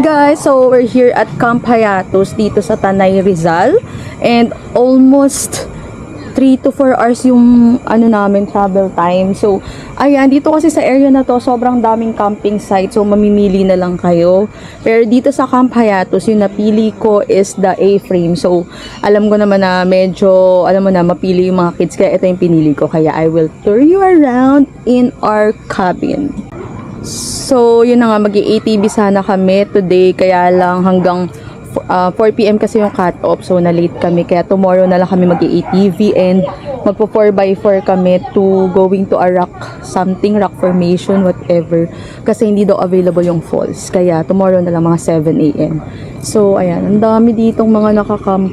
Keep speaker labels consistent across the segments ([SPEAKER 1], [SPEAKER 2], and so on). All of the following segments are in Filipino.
[SPEAKER 1] guys! So, we're here at Camp Hayatos dito sa Tanay, Rizal. And almost 3 to 4 hours yung namin travel time. So, ayan, dito kasi sa area na to, sobrang daming camping site. So, mamimili na lang kayo. Pero dito sa Camp Hayatos, yung napili ko is the A-frame. So, alam ko naman na medyo, mapili yung mga kids. Kaya ito yung pinili ko. Kaya I will tour you around in our cabin. So, yun na nga, mag-i-ATV sana kami today, kaya lang hanggang 4 PM kasi yung cut-off, so na-late kami, kaya tomorrow na lang kami mag-i-ATV and magpo 4x4 kami to going to a rock formation, whatever, kasi hindi daw available yung falls, kaya tomorrow na lang mga 7 AM. So, ayan, ang dami ditong mga nakakamp,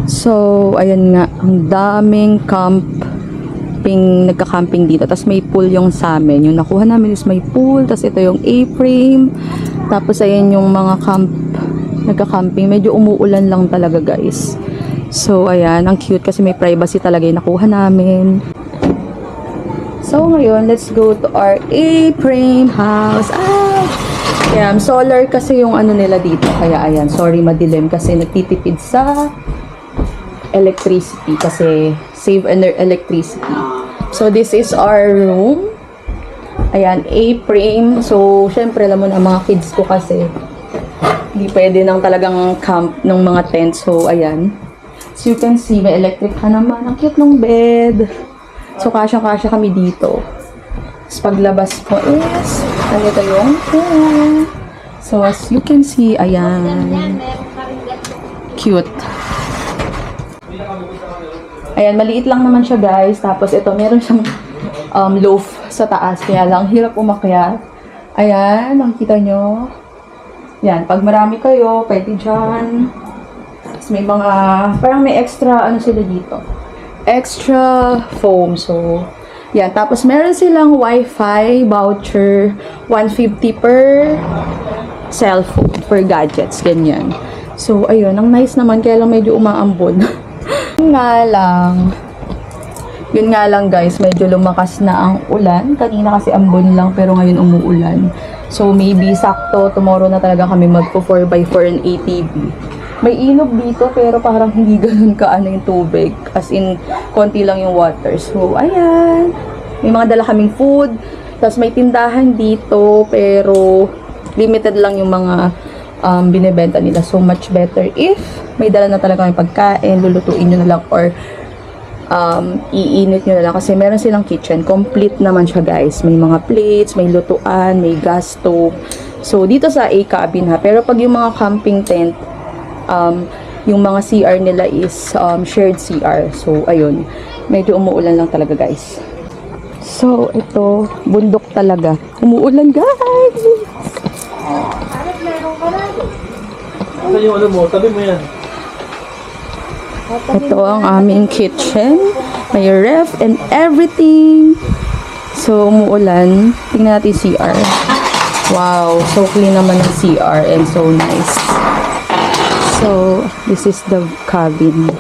[SPEAKER 1] So, ayan nga, ang daming nagka-camping dito. Tapos may pool yung sa amin. Yung nakuha namin is may pool. Tapos ito yung A-frame. Tapos ayan yung mga nagka-camping. Medyo umuulan lang talaga, guys. So, ayan. Ang cute kasi may privacy talaga yung nakuha namin. So, ngayon, let's go to our A-frame house. Ayan, solar kasi yung nila dito. Kaya, ayan. Sorry, madilim kasi nagtitipid sa electricity kasi save electricity. So, this is our room. Ayan, A-frame. So, syempre, alam mo na mga kids ko kasi hindi pwede nang talagang camp ng mga tent. So, ayan. So, you can see, may electric ka naman. Ang cute ng bed. So, kasya-kasya kami dito. Tapos, paglabas mo is, ito yung pool. So, as you can see, ayan. Cute. Ayan, maliit lang naman siya, guys. Tapos ito, meron siyang loaf sa taas. Kaya lang, hirap umakyat. Ayan, nakikita nyo. Yan, pag marami kayo, pwede dyan. Tapos may mga, parang may extra, sila dito. Extra foam. So, yan. Tapos meron silang Wi-Fi voucher, 150 per cellphone, per gadgets, ganyan. So, ayun, ang nice naman. Kaya lang medyo umaambon. Yun nga lang guys, medyo lumakas na ang ulan. Kanina kasi ambon lang, pero ngayon umuulan. So maybe sakto, tomorrow na talaga kami magpo 4x4 and ATV. May ilog dito, pero parang hindi ganun yung tubig. As in, konti lang yung water. So ayan, may mga dala kaming food. Tapos may tindahan dito, pero limited lang yung mga binibenta nila. So much better if may dala na talaga yung pagkain, lulutuin nyo na lang or iinit nyo na lang kasi meron silang kitchen. Complete naman siya, guys. May mga plates, may lutuan, may gas stove. So dito sa A-cabin ha. Pero pag yung mga camping tent, yung mga CR nila is shared CR. So ayun, medyo umuulan lang talaga, guys. So ito, bundok talaga. Umuulan, guys.
[SPEAKER 2] Saan yung mo? Tabi mo yan.
[SPEAKER 1] Ito ang aming kitchen. May ref and everything. So, umuulan. Tingnan natin CR. Wow, so clean naman ang CR and so nice. So, this is the cabin.